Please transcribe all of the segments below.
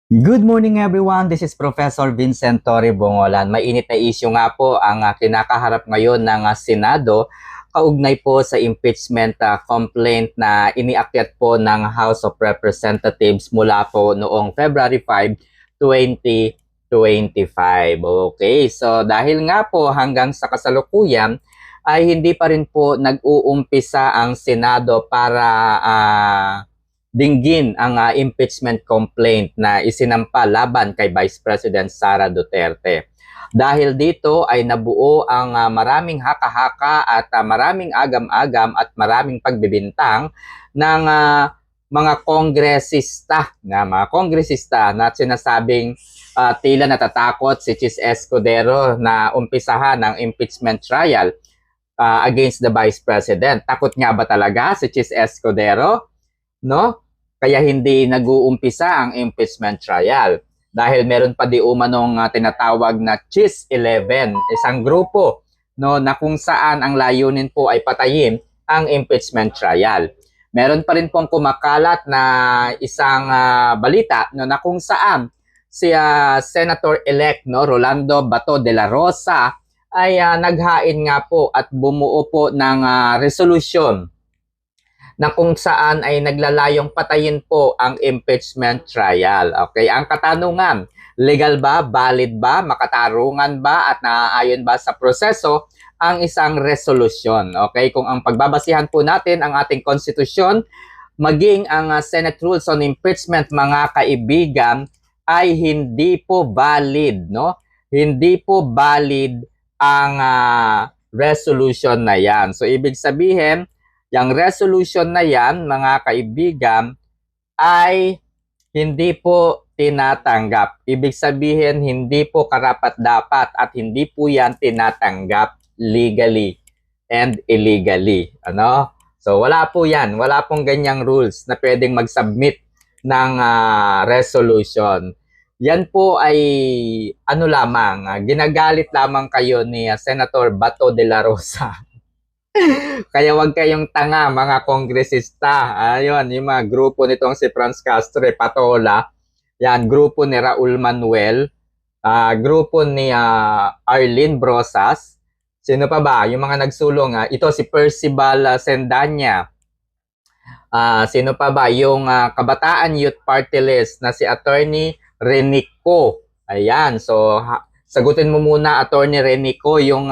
Good morning everyone, this is Professor Vincent Torre Bongolan. Mainit na issue nga po ang kinakaharap ngayon ng Senado kaugnay po sa impeachment complaint na iniakyat po ng House of Representatives mula po noong February 5, 2025. Okay, so dahil nga po hanggang sa kasalukuyan ay hindi pa rin po nag-uumpisa ang Senado para dinggin ang impeachment complaint na isinampa laban kay Vice President Sara Duterte. Dahil dito ay nabuo ang maraming haka-haka at maraming agam-agam at maraming pagbibintang ng mga kongresista na sinasabing tila natatakot si Chis Escudero na umpisahan ang impeachment trial against the Vice President. Takot nga ba talaga si Chis Escudero? No? Kaya hindi nag-uumpisa ang impeachment trial. Dahil meron pa di umanong tinatawag na Chis 11, isang grupo na kung saan ang layunin po ay patayin ang impeachment trial. Meron pa rin pong kumakalat na isang balita na kung saan si Senator-elect Rolando Bato de la Rosa ay naghain nga po at bumuo po ng resolution na kung saan ay naglalayong patayin po ang impeachment trial. Okay, ang katanungan, legal ba, valid ba, makatarungan ba at naaayon ba sa proseso ang isang resolusyon? Okay, kung ang pagbabasihan po natin ang ating konstitusyon, maging ang Senate Rules on Impeachment, mga kaibigan, ay hindi po valid, no? Hindi po valid ang resolution na yan. So, ibig sabihin, yung resolution na yan, mga kaibigan, ay hindi po tinatanggap. Ibig sabihin, hindi po karapat-dapat at hindi po yan tinatanggap legally and illegally. Ano? So, wala po yan. Wala pong ganyang rules na pwedeng mag-submit ng resolution. Yan po ay lamang, ginagalit lamang kayo ni Senator Bato de la Rosa. Kaya wag kayong tanga, mga kongresista. Ayun, yung mga grupo nitong si Franz Castro Patola. Yan, grupo ni Raul Manuel. Grupo ni Arlene Brosas. Sino pa ba? Yung mga nagsulong. Ito si Percival Sendanya. Sino pa ba? Yung Kabataan Youth Party List na si Attorney Renico. Ayan, so sagutin mo muna, Attorney Renico, yung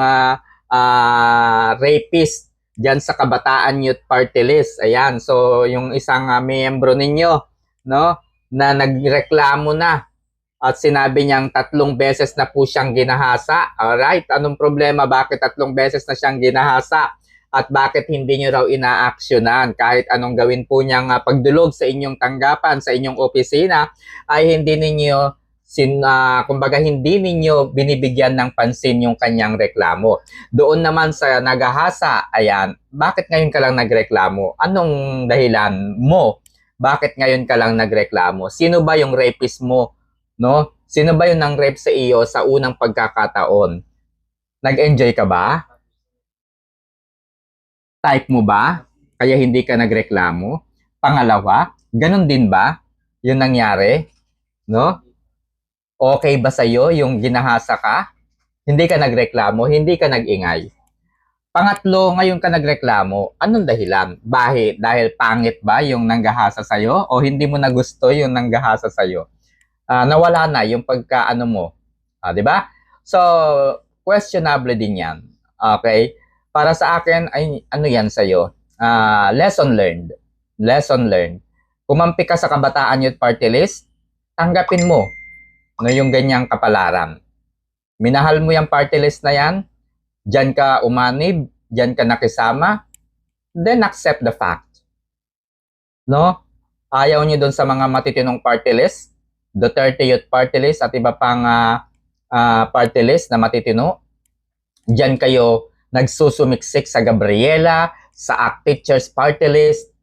rapist dyan sa Kabataan Youth Party List. Ayan, so yung isang miyembro ninyo, no, na nagreklamo na at sinabi niyang 3 beses na po siyang ginahasa. Alright, anong problema? Bakit 3 beses na siyang ginahasa? At bakit hindi niyo raw inaaksyonan? Kahit anong gawin po niyang pagdulog sa inyong tanggapan, sa inyong opisina, ay hindi ninyo kumbaga hindi ninyo binibigyan ng pansin yung kanyang reklamo. Doon naman sa nagahasa, ayan, bakit ngayon ka lang nagreklamo? Anong dahilan mo? Bakit ngayon ka lang nagreklamo? Sino ba yung rapist mo? No? Sino ba yung nang rape sa iyo sa unang pagkakataon? Nag-enjoy ka ba? Type mo ba? Kaya hindi ka nagreklamo? Pangalawa, ganun din ba yung nangyari? No? Okay ba sa'yo yung ginahasa ka? Hindi ka nagreklamo, hindi ka nag-ingay. Pangatlo, ngayon ka nagreklamo, anong dahilan? Dahil pangit ba yung nanggahasa sa'yo o hindi mo na gusto yung nanggahasa sa'yo? Nawala na yung pagkaano mo. Di ba? So, questionable din yan. Okay? Para sa akin, ay ano yan sa'yo? Lesson learned. Lesson learned. Kumampi ka sa Kabataan Youth Party List, tanggapin mo yung ganyang kapalaran. Minahal mo yung party list na yan, dyan ka umanib, dyan ka nakisama, then accept the fact. No? Ayaw nyo dun sa mga matitinong party list, Duterte Youth Party List at iba pang party list na matitino. Dyan kayo nagsusumiksik sa Gabriela, sa ACT Teachers Party List,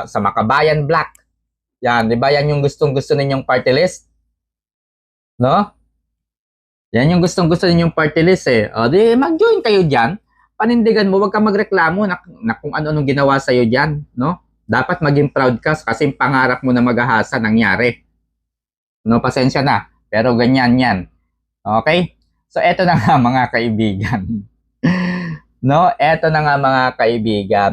sa Makabayan Black. Yan, di ba yan yung gustong-gusto ninyong party list? No? Yan yung gustong-gusto ninyong party list eh. O, di mag-join kayo dyan. Panindigan mo, wag ka magreklamo na kung ano-anong ginawa sa'yo dyan. No? Dapat maging proud ka kasi pangarap mo na maghahasa nangyari. No, pasensya na. Pero ganyan yan. Okay? So, eto na nga mga kaibigan. No, eto na nga mga kaibigan.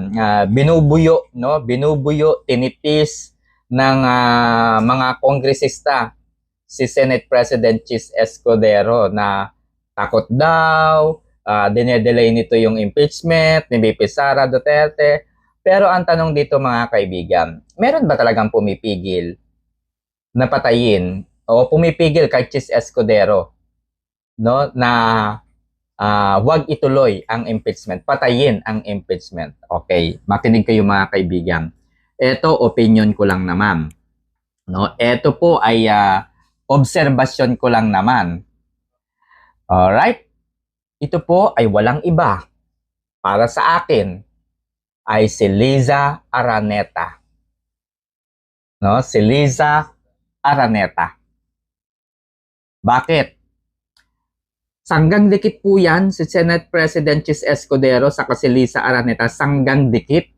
Binubuyo, no? Binubuyo, tinitis ng mga kongresista si Senate President Chis Escudero na takot daw, dinedelay nito yung impeachment ni VP Sara Duterte. Pero ang tanong dito mga kaibigan, meron ba talagang pumipigil na patayin o pumipigil kay Chis Escudero, no, na wag ituloy ang impeachment, patayin ang impeachment? Okay, makinig kayo mga kaibigan. Ito, opinion ko lang naman. No, ito po ay obserbasyon ko lang naman. Alright? Ito po ay walang iba. Para sa akin, ay si Liza Araneta. No, si Liza Araneta. Bakit? Sanggang dikit po yan si Senate President Chis Escudero sa si Liza Araneta. Sanggang dikit.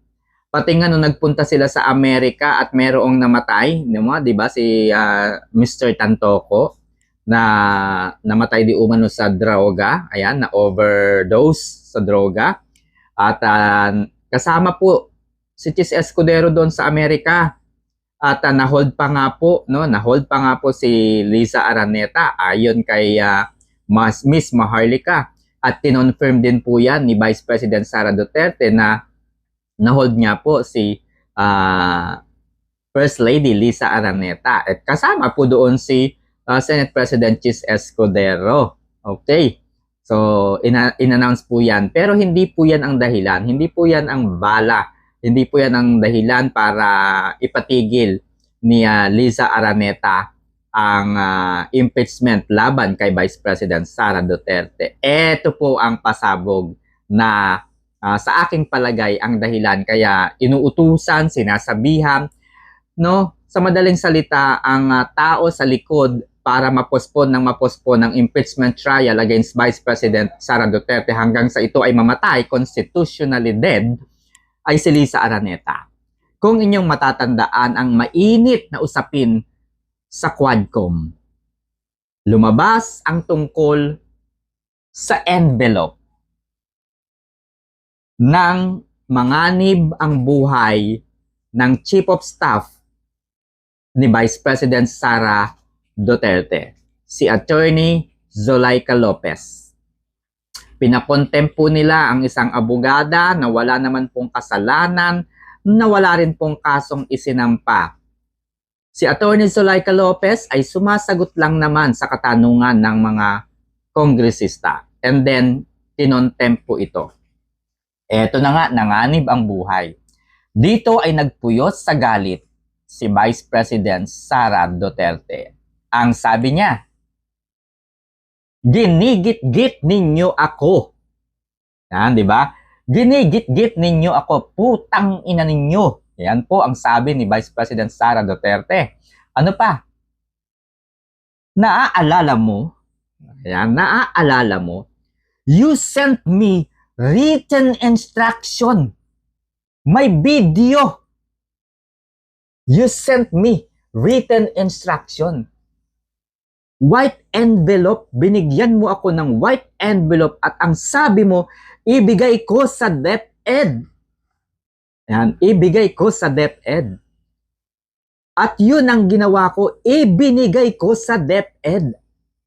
Pati nga nung nagpunta sila sa Amerika at merong namatay, di ba, si Mr. Tantoco na namatay di umano sa droga, ayan, na overdose sa droga. At kasama po si Chis Escudero doon sa Amerika. At na-hold pa nga po, no, na-hold pa nga po si Liza Araneta ayon kay Miss Maharlika. At kinonfirm din po yan ni Vice President Sara Duterte na na-hold niya po si First Lady Liza Araneta. At kasama po doon si Senate President Chis Escudero. Okay. So, in-announce po yan. Pero hindi po yan ang dahilan. Hindi po yan ang bala. Hindi po yan ang dahilan para ipatigil ni Liza Araneta ang impeachment laban kay Vice President Sara Duterte. Ito po ang pasabog na sa aking palagay ang dahilan kaya inuutusan, sinasabihan, no, sa madaling salita, ang tao sa likod para mapospon ng impeachment trial against Vice President Sara Duterte hanggang sa ito ay mamatay, constitutionally dead, ay si Liza Araneta. Kung inyong matatandaan ang mainit na usapin sa Quadcom, lumabas ang tungkol sa envelope ng manganib ang buhay ng Chief of Staff ni Vice President Sara Duterte, si Attorney Zulaika Lopez. Pinakontempt po nila ang isang abogada na wala naman pong kasalanan, na wala rin pong kasong isinampa. Si Attorney Zulaika Lopez ay sumasagot lang naman sa katanungan ng mga kongresista. And then, kinontempt po ito. Eto na nga, nanganib ang buhay. Dito ay nagpuyos sa galit si Vice President Sara Duterte. Ang sabi niya, ginigit-git ninyo ako. Yan, di ba? Ginigit-git ninyo ako, putang ina ninyo. Yan po ang sabi ni Vice President Sara Duterte. Ano pa? Naaalala mo? Yan, naaalala mo? You sent me written instruction. May video. You sent me written instruction. White envelope, binigyan mo ako ng white envelope at ang sabi mo, ibigay ko sa DepEd. Yan, ibigay ko sa DepEd. At yun ang ginawa ko, ibinigay ko sa DepEd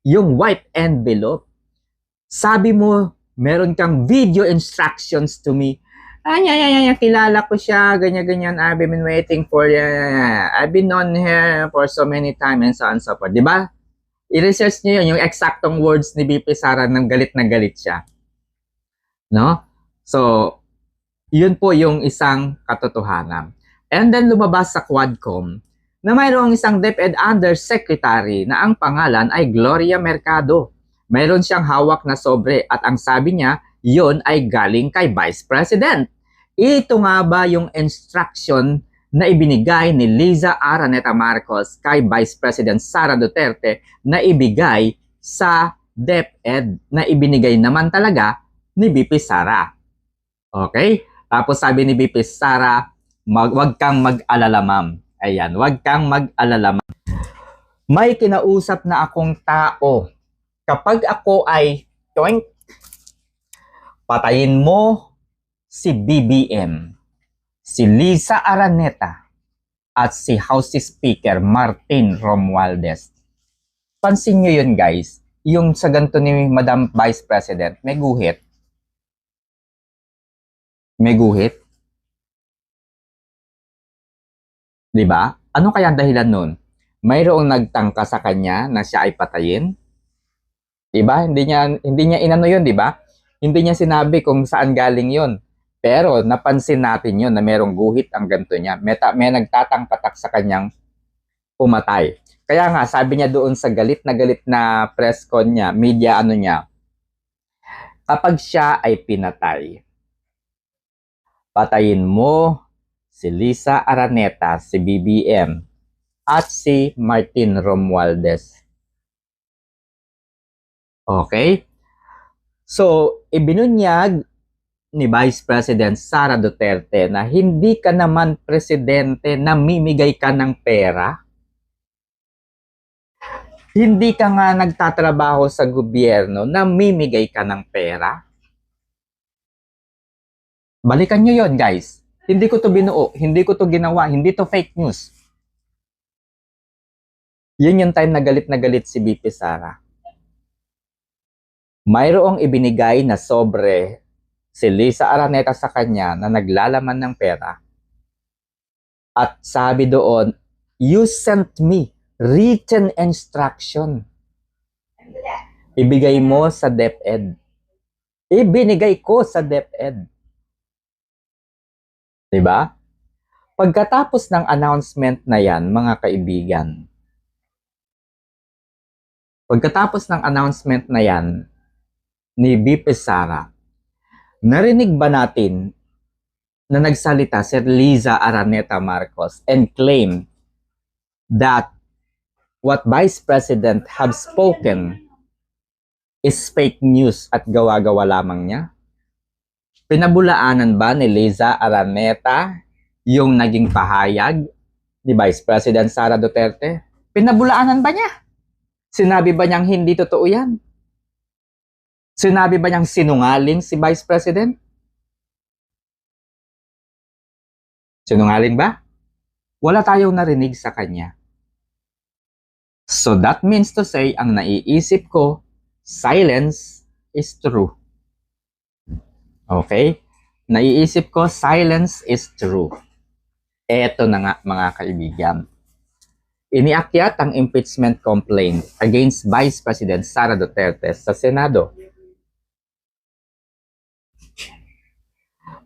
yung white envelope. Sabi mo, meron kang video instructions to me. Kilala ko siya, ganyan-ganyan. I've been waiting for, I've been on here for so many times and so on and so forth. Diba? I-research niyo yun, yung eksaktong words ni VP Sara nang galit na galit siya. No? So, yun po yung isang katotohanan. And then lumabas sa Quadcom na mayroong isang DepEd Undersecretary na ang pangalan ay Gloria Mercado. Mayroon siyang hawak na sobre at ang sabi niya, yun ay galing kay Vice President. Ito nga ba yung instruction na ibinigay ni Liza Araneta Marcos kay Vice President Sara Duterte na ibigay sa DepEd na ibinigay naman talaga ni VP Sara? Okay? Tapos sabi ni VP Sara, wag kang mag-alala ma'am. Ayan, wag kang mag-alala ma'am. May kinausap na akong tao. Kapag ako ay toink, patayin mo si BBM, si Liza Araneta, at si House Speaker Martin Romualdez. Pansin nyo yun guys, yung sa ganito ni Madam Vice President, may guhit. May guhit. Diba? Ano kaya ang dahilan nun? Mayroong nagtangka sa kanya na siya ay patayin? Diba? Hindi niya inano yun, diba? Hindi niya sinabi kung saan galing yun. Pero napansin natin yun na merong guhit ang ganito niya. May nagtatangpatak sa kanyang pumatay. Kaya nga, sabi niya doon sa galit na press con niya, media ano niya, kapag siya ay pinatay, patayin mo si Liza Araneta, si BBM, at si Martin Romualdez. Okay? So, ibinunyag ni Vice President Sara Duterte na hindi ka naman presidente na mimigay ka ng pera. Hindi ka nga nagtatrabaho sa gobyerno na mimigay ka ng pera. Balikan nyo yon guys. Hindi ko to binuo, hindi ko to ginawa, hindi to fake news. Yun yung time na galit si BP Sara. Mayroong ibinigay na sobre si Liza Araneta sa kanya na naglalaman ng pera. At sabi doon, you sent me written instruction. Ibigay mo sa DepEd. Ibinigay ko sa DepEd. Diba? Pagkatapos ng announcement na yan, mga kaibigan, pagkatapos ng announcement na yan ni BP Sara, narinig ba natin na nagsalita si Liza Araneta Marcos and claim that what Vice President have spoken is fake news at gawa-gawa lamang niya? Pinabulaanan ba ni Liza Araneta yung naging pahayag ni Vice President Sara Duterte? Pinabulaanan ba niya? Sinabi ba niyang hindi totoo yan? Sinabi ba niyang sinungaling si Vice President? Sinungaling ba? Wala tayong narinig sa kanya. So that means to say, ang naiisip ko, silence is true. Okay? Naiisip ko, silence is true. Eto na nga mga kaibigan. Iniakyat ang impeachment complaint against Vice President Sara Duterte sa Senado.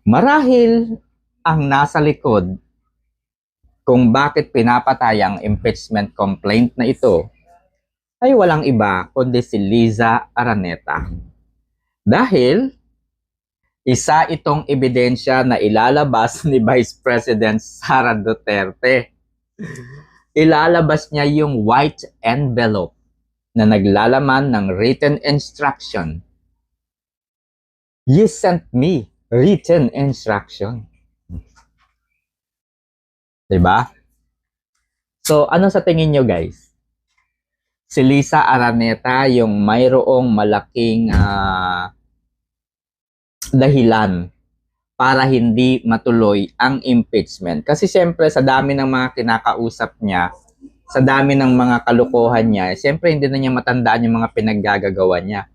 Marahil ang nasa likod kung bakit pinapatay ang impeachment complaint na ito ay walang iba kundi si Liza Araneta. Dahil isa itong ebidensya na ilalabas ni Vice President Sara Duterte. Ilalabas niya yung white envelope na naglalaman ng written instruction. You sent me written instruction. Diba? So, ano sa tingin nyo guys? Si Liza Araneta yung mayroong malaking dahilan para hindi matuloy ang impeachment. Kasi siyempre sa dami ng mga kinakausap niya, sa dami ng mga kalokohan niya, siyempre hindi na niya matandaan yung mga pinaggagawa niya.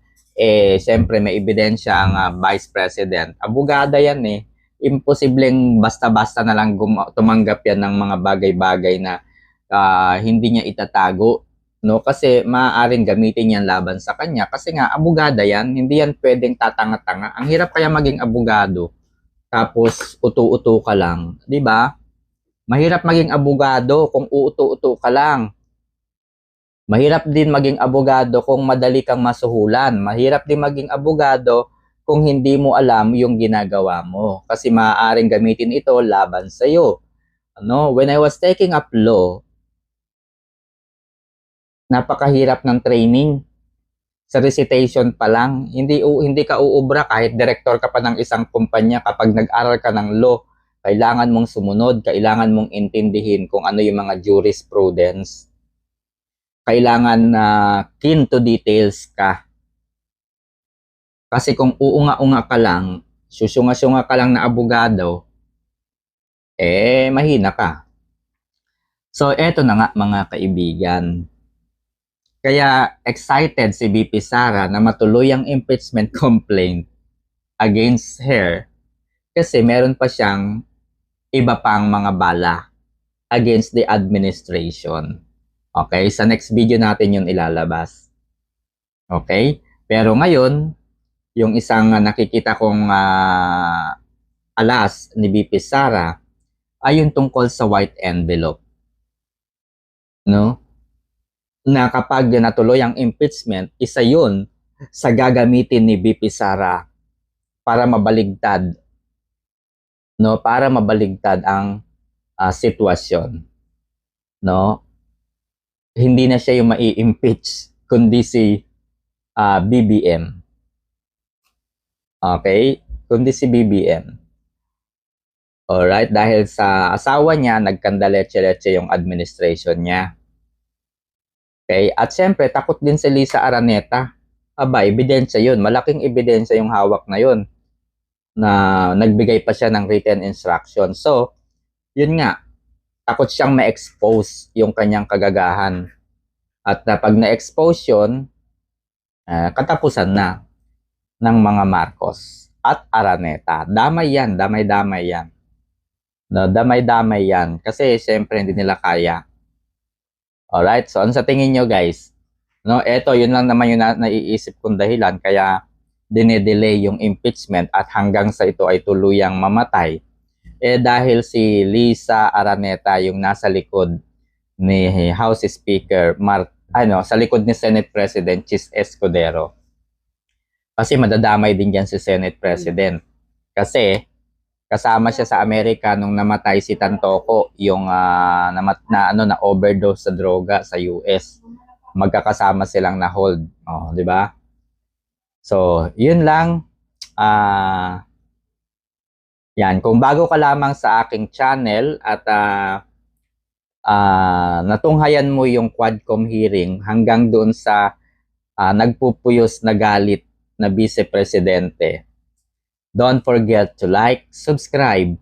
Siyempre may ebidensya ang Vice President. Abogada yan eh. Imposibleng basta-basta na lang tumanggap yan ng mga bagay-bagay na hindi niya itatago. No, kasi maaaring gamitin yan laban sa kanya kasi nga abogada yan, hindi yan pwedeng tatanga-tanga. Ang hirap kaya maging abogado tapos uto-uto ka lang, 'di ba? Mahirap maging abogado kung uuto-uto ka lang. Mahirap din maging abogado kung madali kang masuhulan. Mahirap din maging abogado kung hindi mo alam yung ginagawa mo kasi maaaring gamitin ito laban sa iyo. Ano, when I was taking up law, napakahirap ng training. Sa recitation pa lang, hindi ka uubra kahit director ka pa ng isang kumpanya. Kapag nag-aral ka ng law, kailangan mong sumunod, kailangan mong intindihin kung ano yung mga jurisprudence. kailangan na keen to details ka. Kasi kung uunga-unga ka lang, susunga-sunga ka lang na abogado, mahina ka. So, eto na nga mga kaibigan. Kaya excited si VP Sara na matuloy ang impeachment complaint against her kasi meron pa siyang iba pang mga bala against the administration. Okay? Sa next video natin yun ilalabas. Okay? Pero ngayon, yung isang nakikita kong alas ni VP Sara ay yung tungkol sa white envelope. No? Na kapag natuloy ang impeachment, isa yun sa gagamitin ni VP Sara para mabaligtad, no, para mabaligtad ang sitwasyon, no. Hindi na siya yung mai-impeach kundi si BBM. Okay? Kundi si BBM. Alright, dahil sa asawa niya nagkandaletse-letse yung administration niya. Okay? At syempre, takot din si Lisa Araneta. Aba, ebidensya yun. Malaking ebidensya yung hawak na yun. Na nagbigay pa siya ng written instruction. So, yun nga. Takot siyang ma-expose yung kanyang kagagahan. At pag na-expose yun, katapusan na ng mga Marcos at Araneta. Damay yan. Damay-damay yan. No, damay-damay yan. Kasi, syempre, hindi nila kaya. Alright, so ano sa tingin nyo guys? No, eto, yun lang naman yung naiisip kong dahilan kaya dinedelay yung impeachment at hanggang sa ito ay tuluyang mamatay. Dahil si Lisa Araneta yung nasa likod ni House Speaker sa likod ni Senate President Chis Escudero. Kasi madadamay din diyan si Senate President. Kasi kasama siya sa Amerika nung namatay si Tantoco, yung na overdose sa droga sa US. Magkakasama silang na hold, di ba? So, yun lang. Yan, kung bago ka lamang sa aking channel at natunghayan mo yung Quadcom hearing hanggang doon sa nagpupuyos na galit na Vice Presidente, don't forget to like, subscribe,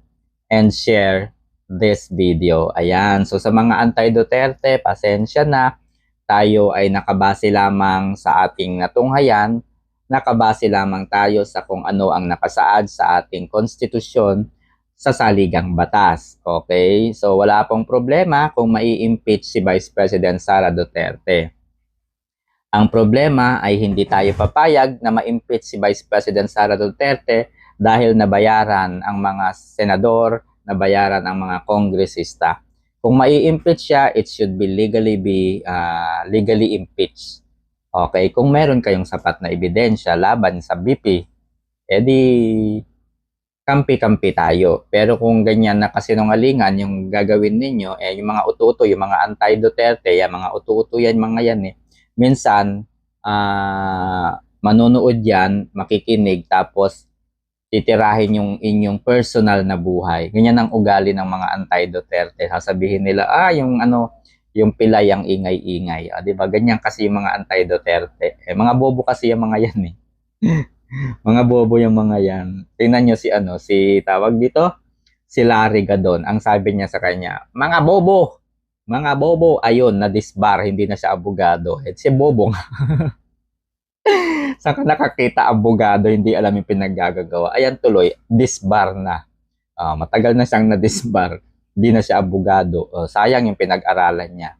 and share this video. Ayan. So, sa mga anti-Duterte, pasensya na. Tayo ay nakabase lamang sa ating natunghayan. Nakabase lamang tayo sa kung ano ang nakasaad sa ating konstitusyon sa saligang batas. Okay? So, wala pong problema kung mai-impeach si Vice President Sara Duterte. Ang problema ay hindi tayo papayag na ma-impeach si Vice President Sara Duterte dahil nabayaran ang mga senador, nabayaran ang mga kongresista. Kung mai-impeach siya, it should be legally impeached. Okay, kung meron kayong sapat na ebidensya laban sa BP, edi kampi-kampi tayo. Pero kung ganyan na kasinungalingan yung gagawin ninyo, yung mga uto-uto, yung mga anti-Duterte, yung mga uto-uto yan, mga yan minsan, manonood yan, makikinig, tapos titirahin yung inyong personal na buhay. Ganyan ang ugali ng mga anti-Duterte. Sasabihin nila, yung pilay ang ingay-ingay. Di ba? Ganyan kasi yung mga anti-Duterte. Mga bobo kasi yung mga yan mga bobo yung mga yan. Tingnan nyo si tawag dito, si Larry Gadon. Ang sabi niya sa kanya, mga bobo, ayun, na-disbar, hindi na siya abogado. Si bobo nga. Saan ka nakakita abogado, hindi alam yung pinaggagawa. Ayan tuloy, disbar na. Matagal na siyang na-disbar. Hindi na siya abogado. Sayang yung pinag-aralan niya.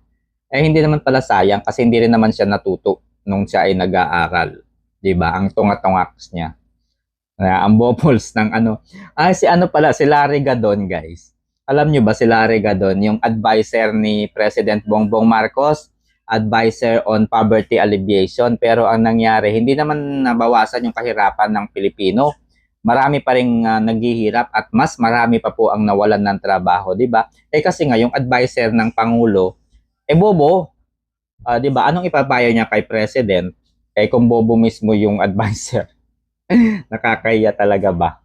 Hindi naman pala sayang kasi hindi rin naman siya natuto nung siya ay nag-aaral. Diba? Ang tunga-tungaks niya. Ang bobols ng si Larry Gadon, guys. Alam nyo ba si Larry Gadon, yung advisor ni President Bongbong Marcos, advisor on poverty alleviation, pero ang nangyari, hindi naman nabawasan yung kahirapan ng Pilipino. Marami pa rin naghihirap at mas marami pa po ang nawalan ng trabaho, di ba? Kasi nga yung advisor ng Pangulo, bobo. Di ba? Anong ipapayo niya kay President? Kung bobo mismo yung advisor. Nakakahiya talaga ba?